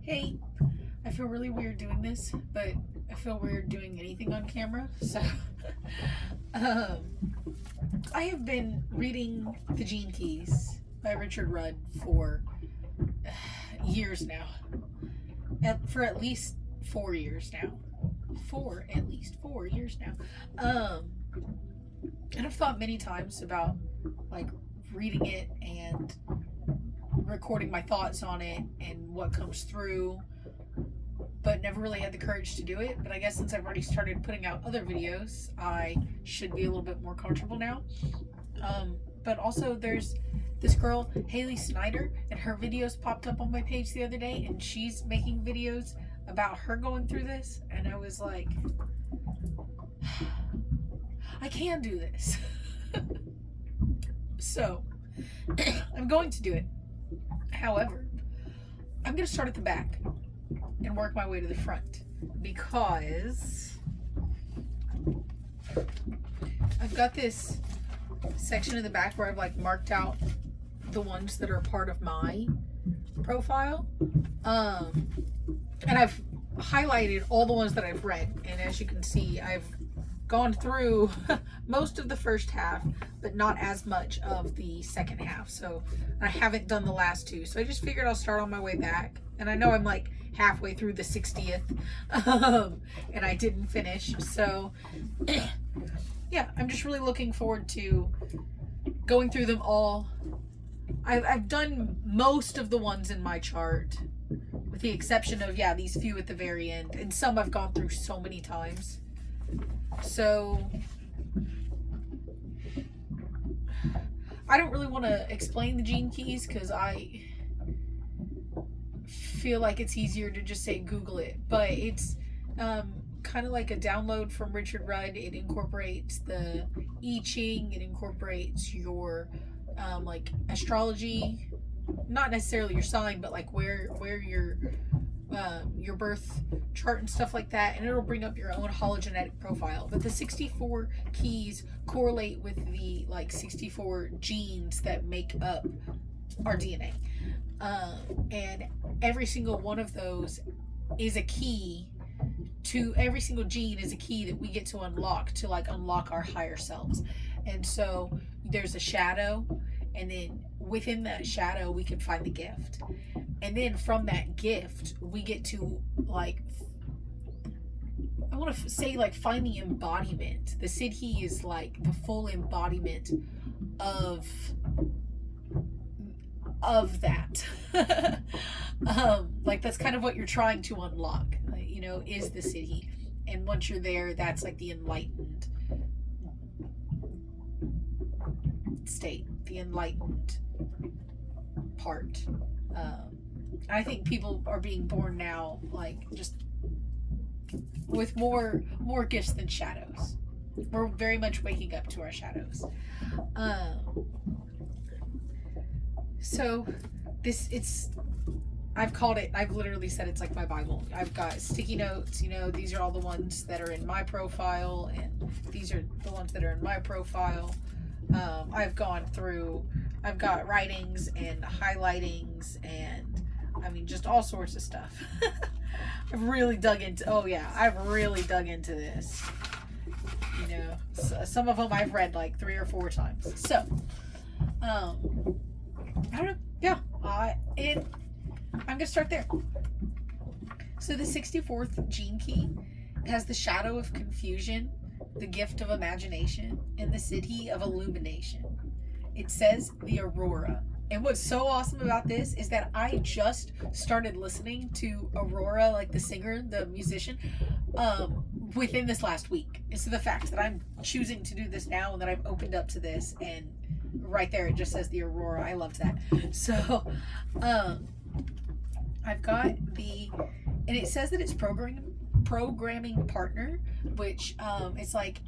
Hey, I feel really weird doing this, but I feel weird doing anything on camera. So, um, I have been reading The Gene Keys by Richard Rudd for years now. For at least 4 years now. At least 4 years now. And I've thought many times about like reading it and recording my thoughts on it and what comes through, but never really had the courage to do it. But I guess since I've already started putting out other videos, I should be a little bit more comfortable now. But also, there's this girl, Haley Snyder, and her videos popped up on my page the other day, and she's making videos about her going through this. And I was like, I can do this. So, I'm going to do it. However, I'm going to start at the back and work my way to the front because I've got this section in the back where I've like marked out the ones that are part of my profile. And I've highlighted all the ones that I've read. And as you can see, I've gone through most of the first half, but not as much of the second half. So I haven't done the last two. So I just figured I'll start on my way back. And I know I'm like halfway through the 60th, and I didn't finish. So yeah, I'm just really looking forward to going through them all. I've done most of the ones in my chart, with the exception of, these few at the very end. And some I've gone through so many times. So I don't really want to explain the Gene Keys because I feel like it's easier to just say Google it. But it's kind of like a download from Richard Rudd. It incorporates the I Ching. It incorporates your like astrology, not necessarily your sign, but like where your birth chart and stuff like that, and it'll bring up your own hologenetic profile. But the 64 keys correlate with the like 64 genes that make up our DNA, and every single one of those is a key to every single gene is a key that we get to unlock our higher selves. And so there's a shadow, and then within that shadow we can find the gift, and then from that gift we get to I want to say find the embodiment. The Siddhi is like the full embodiment of that. That's kind of what you're trying to unlock, is the Siddhi. And once you're there, that's like the enlightened state, the enlightened part. I think people are being born now just with more gifts than shadows. We're very much waking up to our shadows. So I've literally said it's like my Bible. I've got sticky notes, these are all the ones that are in my profile, and these are the ones that are in my profile. I've got writings and highlightings and just all sorts of stuff. I've really dug into this. Some of them I've read like 3 or 4 times. So, I don't know. Yeah, I'm gonna start there. So the 64th gene key has the shadow of confusion, the gift of imagination, and the Siddhi of illumination. It says the Aurora. And what's so awesome about this is that I just started listening to Aurora, like the singer, the musician, within this last week. And so the fact that I'm choosing to do this now and that I've opened up to this, and right there it just says the Aurora. I loved that. So I've got and it says that it's programming partner, which it's like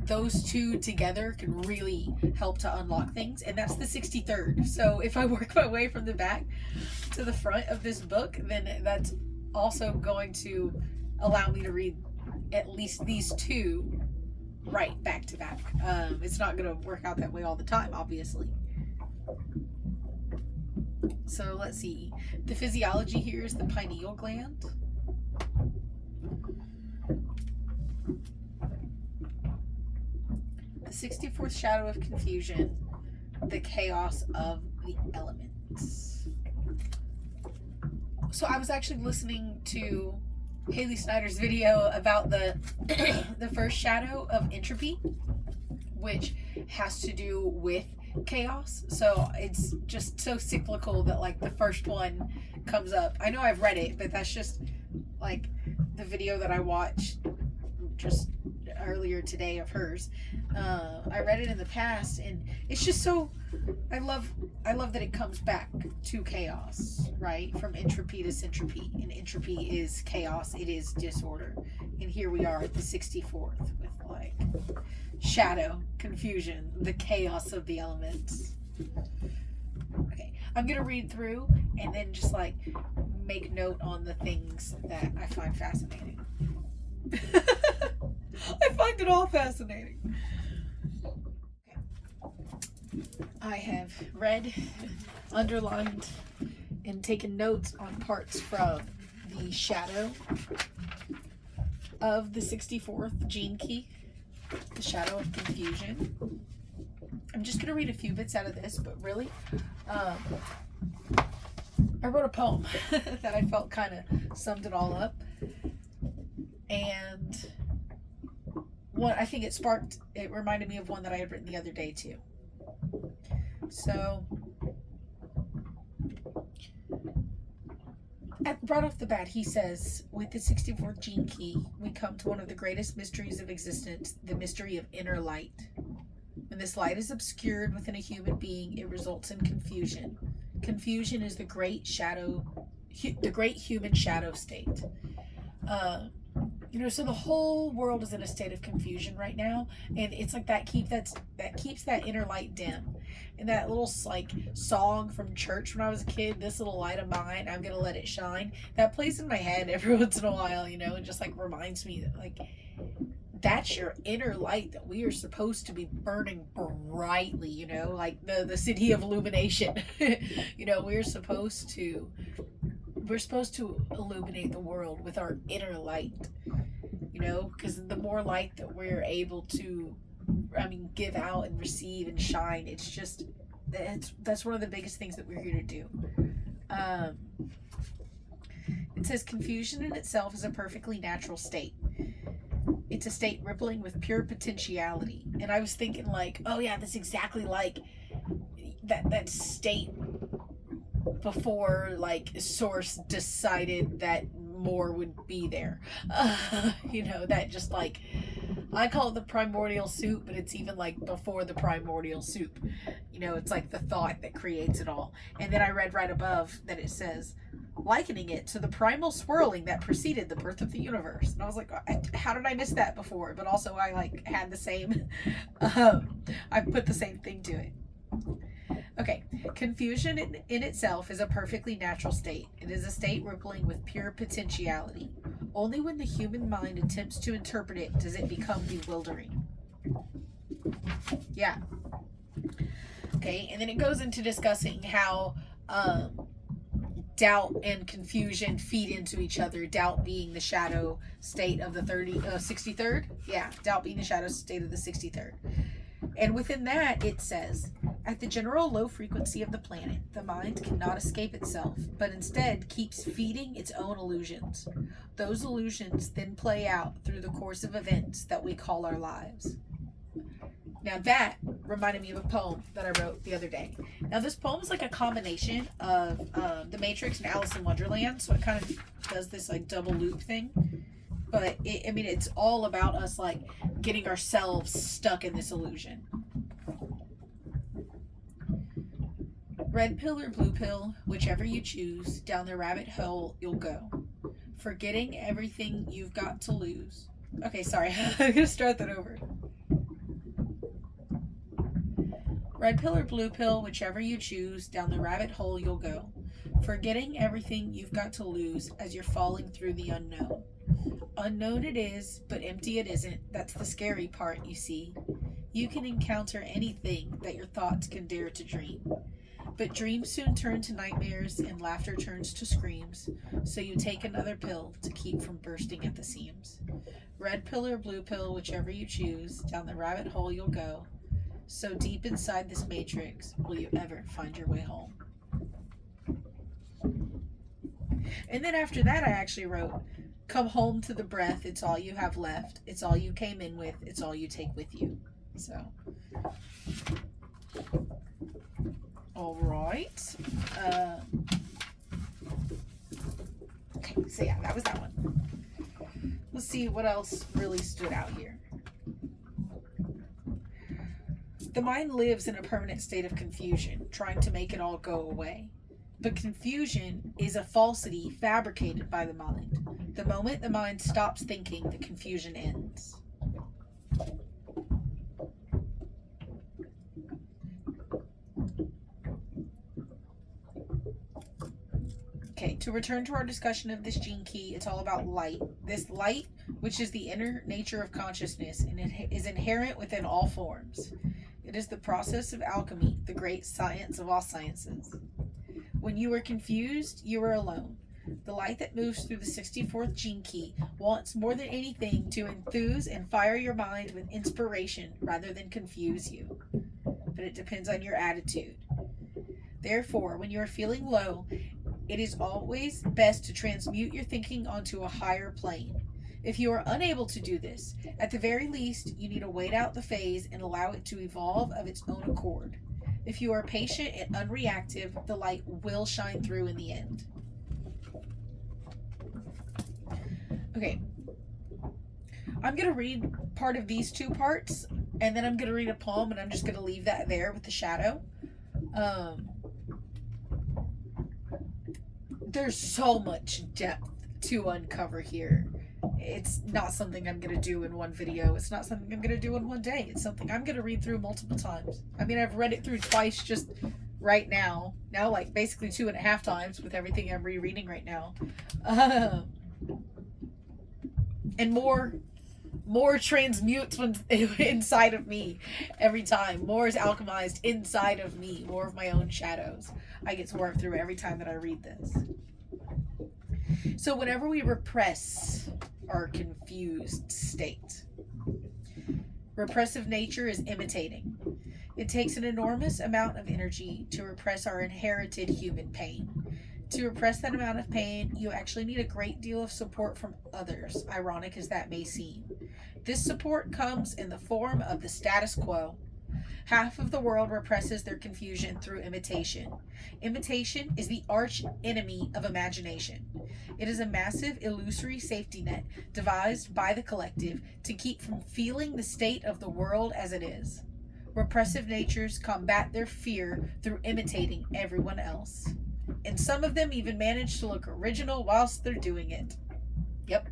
those two together can really help to unlock things, and that's the 63rd. So if I work my way from the back to the front of this book, then that's also going to allow me to read at least these two right back to back. It's not going to work out that way all the time, obviously. So let's see. The physiology here is the pineal gland. The 64th shadow of confusion, the chaos of the elements. So I was actually listening to Haley Snyder's video about the the first shadow of entropy, which has to do with chaos. So it's just so cyclical that like the first one comes up. I know I've read it, but that's just like the video that I watched just earlier today of hers. I read it in the past, and it's just so I love that it comes back to chaos, right? From entropy to syntropy, and entropy is chaos, it is disorder, and here we are at the 64th with like shadow, confusion, the chaos of the elements. Okay, I'm gonna read through and then just like make note on the things that I find fascinating. I find it all fascinating. Okay. I have read, underlined, and taken notes on parts from the shadow of the 64th gene key, the shadow of confusion. I'm just going to read a few bits out of this, but really, I wrote a poem that I felt kind of summed it all up. And one, I think it reminded me of one that I had written the other day too. So, right off the bat, he says, with the 64th gene key, we come to one of the greatest mysteries of existence, the mystery of inner light. When this light is obscured within a human being, it results in confusion. Confusion is the great human shadow state. So the whole world is in a state of confusion right now, and it's like that keeps that inner light dim. And that little like song from church when I was a kid, "This little light of mine, I'm gonna let it shine," that plays in my head every once in a while, and just like reminds me that like that's your inner light that we are supposed to be burning brightly, like the city of illumination. we're supposed to illuminate the world with our inner light, because the more light that we're able to, give out and receive and shine, it's just, that's one of the biggest things that we're here to do. It says, confusion in itself is a perfectly natural state. It's a state rippling with pure potentiality. And I was thinking like, oh yeah, that's exactly like that state before like Source decided that more would be there. That just like, I call it the primordial soup, but it's even like before the primordial soup. It's like the thought that creates it all. And then I read right above that it says, likening it to the primal swirling that preceded the birth of the universe. And I was like, how did I miss that before? But also I like had the same, I put the same thing to it. Okay, confusion in itself is a perfectly natural state. It is a state rippling with pure potentiality. Only when the human mind attempts to interpret it does it become bewildering. Yeah. Okay, and then it goes into discussing how doubt and confusion feed into each other. Doubt being the shadow state of the 63rd. Yeah, doubt being the shadow state of the 63rd. And within that, it says, at the general low frequency of the planet, the mind cannot escape itself, but instead keeps feeding its own illusions. Those illusions then play out through the course of events that we call our lives. Now that reminded me of a poem that I wrote the other day. Now this poem is like a combination of The Matrix and Alice in Wonderland, so it kind of does this like double loop thing. But it's all about us like getting ourselves stuck in this illusion. Red pill or blue pill, whichever you choose, down the rabbit hole you'll go, forgetting everything you've got to lose. Okay, sorry, I'm gonna start that over. Red pill or blue pill, whichever you choose, down the rabbit hole you'll go, forgetting everything you've got to lose as you're falling through the unknown. Unknown it is, but empty it isn't. That's the scary part, you see. You can encounter anything that your thoughts can dare to dream. But dreams soon turn to nightmares and laughter turns to screams, so you take another pill to keep from bursting at the seams. Red pill or blue pill, whichever you choose, down the rabbit hole you'll go. So deep inside this matrix, will you ever find your way home? And then after that I actually wrote, come home to the breath, it's all you have left, it's all you came in with, it's all you take with you. So, all right. Okay, so yeah, that was that one. Let's see what else really stood out here. The mind lives in a permanent state of confusion, trying to make it all go away. But confusion is a falsity fabricated by the mind. The moment the mind stops thinking, the confusion ends. Okay, to return to our discussion of this gene key, it's all about light. This light, which is the inner nature of consciousness, and it is inherent within all forms. It is the process of alchemy, the great science of all sciences. When you are confused, you are alone. The light that moves through the 64th gene key wants more than anything to enthuse and fire your mind with inspiration rather than confuse you. But it depends on your attitude. Therefore, when you are feeling low, it is always best to transmute your thinking onto a higher plane. If you are unable to do this, at the very least, you need to wait out the phase and allow it to evolve of its own accord. If you are patient and unreactive, the light will shine through in the end. Okay. I'm going to read part of these two parts, and then I'm going to read a poem, and I'm just going to leave that there with the shadow. There's so much depth to uncover here. It's not something I'm going to do in one video. It's not something I'm going to do in one day. It's something I'm going to read through multiple times. I mean, I've read it through twice just right now. Now, like, basically 2.5 times with everything I'm rereading right now. And more transmutes inside of me every time. More is alchemized inside of me. More of my own shadows I get to work through every time that I read this. So whenever we repress our confused state, repressive nature is imitating. It takes an enormous amount of energy to repress our inherited human pain. To repress that amount of pain, you actually need a great deal of support from others, ironic as that may seem. This support comes in the form of the status quo. Half of the world represses their confusion through imitation. Imitation is the arch enemy of imagination. It is a massive, illusory safety net devised by the collective to keep from feeling the state of the world as it is. Repressive natures combat their fear through imitating everyone else. And some of them even manage to look original whilst they're doing it. Yep.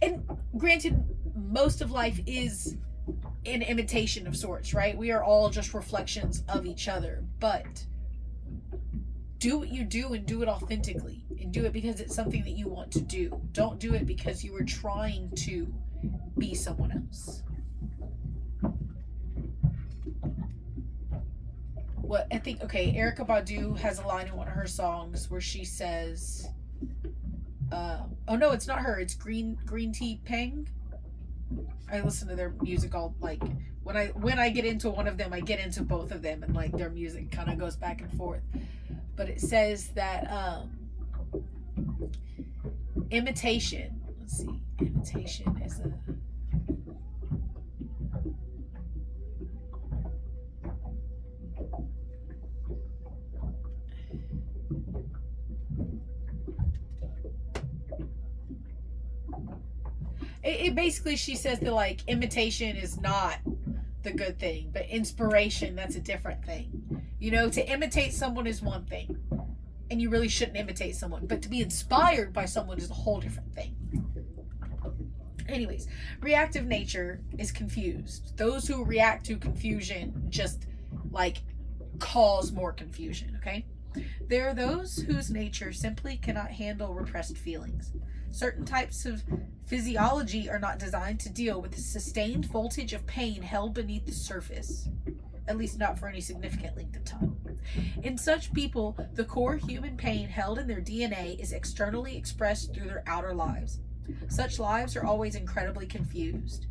And granted, most of life is an imitation of sorts, right? We are all just reflections of each other. But do what you do and do it authentically. And do it because it's something that you want to do. Don't do it because you are trying to be someone else. What I think, okay, Erykah Badu has a line in one of her songs where she says, oh no, it's not her, it's Green Tea Peng. I listen to their music all, like, when I get into one of them, I get into both of them, and like their music kind of goes back and forth. But it says that imitation, let's see, imitation is a it basically, she says that, like, imitation is not the good thing, but inspiration, that's a different thing. You know, to imitate someone is one thing, and you really shouldn't imitate someone, but to be inspired by someone is a whole different thing. Anyways, reactive nature is confused. Those who react to confusion just, like, cause more confusion, okay? There are those whose nature simply cannot handle repressed feelings. Certain types of physiology are not designed to deal with the sustained voltage of pain held beneath the surface. at least not for any significant length of time. In such people, the core human pain held in their DNA is externally expressed through their outer lives. Such lives are always incredibly confused.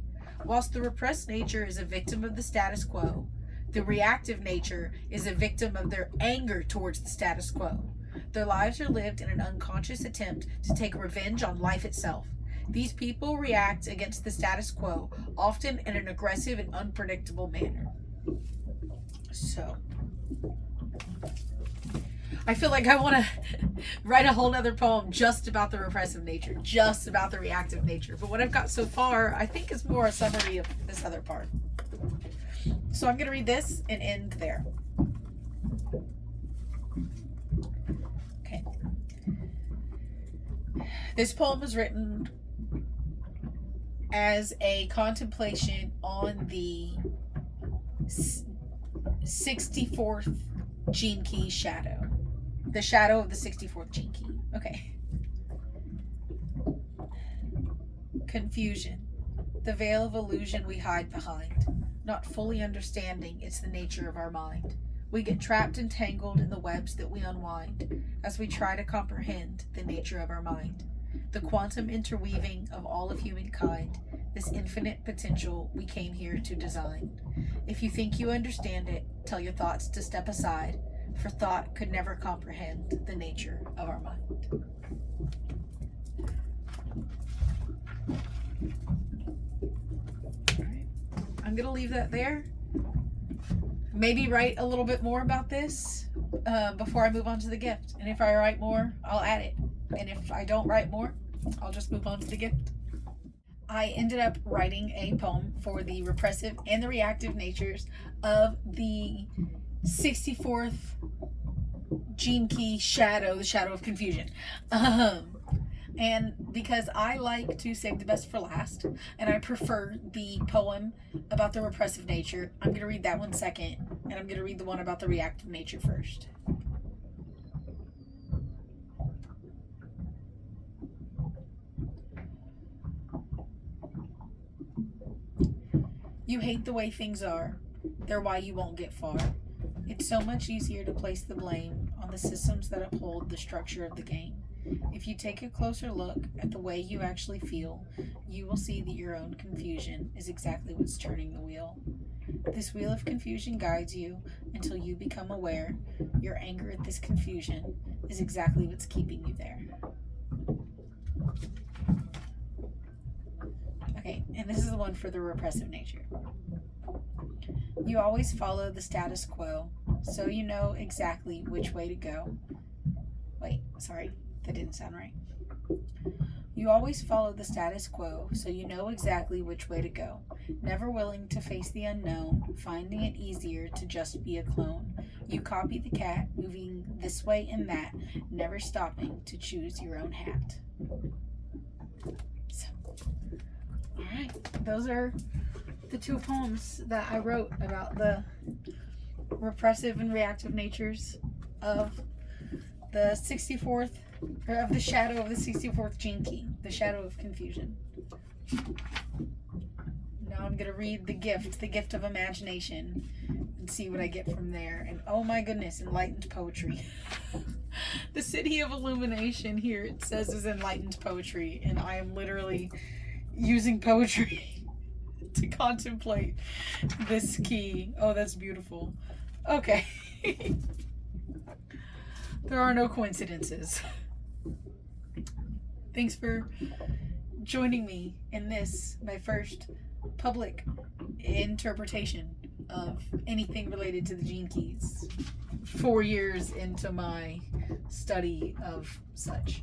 Whilst the repressed nature is a victim of the status quo, the reactive nature is a victim of their anger towards the status quo. Their lives are lived in an unconscious attempt to take revenge on life itself. These people react against the status quo, often in an aggressive and unpredictable manner. So, I feel like I want to write a whole nother poem just about the repressive nature, just about the reactive nature. But what I've got so far, I think, is more a summary of this other part. So I'm going to read this and end there. Okay. This poem was written as a contemplation on the 64th gene key shadow. The shadow of the 64th gene key. Okay. Confusion. The veil of illusion we hide behind. Not fully understanding it's the nature of our mind. We get trapped and tangled in the webs that we unwind as we try to comprehend the nature of our mind. The quantum interweaving of all of humankind, this infinite potential we came here to design. If you think you understand it, tell your thoughts to step aside, for thought could never comprehend the nature of our mind. All right. I'm going to leave that there. Maybe write a little bit more about this before I move on to the gift. And if I write more, I'll add it. And if I don't write more, I'll just move on to the gift. I ended up writing a poem for the repressive and the reactive natures of the 64th gene key shadow, the shadow of confusion. And because I like to save the best for last, and I prefer the poem about the repressive nature, I'm going to read that one second, and I'm going to read the one about the reactive nature first. You hate the way things are. They're why you won't get far. It's so much easier to place the blame on the systems that uphold the structure of the game. If you take a closer look at the way you actually feel, you will see that your own confusion is exactly what's turning the wheel. This wheel of confusion guides you until you become aware your anger at this confusion is exactly what's keeping you there. Okay, and this is the one for the repressive nature. You always follow the status quo, so you know exactly which way to go. Wait, sorry, that didn't sound right. You always follow the status quo, so you know exactly which way to go. Never willing to face the unknown, finding it easier to just be a clone. You copy the cat, moving this way and that, never stopping to choose your own hat. So, all right, those are the two poems that I wrote about the repressive and reactive natures of the 64th, or of the shadow of the 64th gene key, the shadow of confusion. Now I'm going to read the gift of imagination, and see what I get from there. And oh my goodness, enlightened poetry. The city of illumination here, it says, is enlightened poetry, and I am literally using poetry to contemplate this key. Oh, that's beautiful. Okay. There are no coincidences. Thanks for joining me in this, my first public interpretation of anything related to the gene keys. 4 years into my study of such.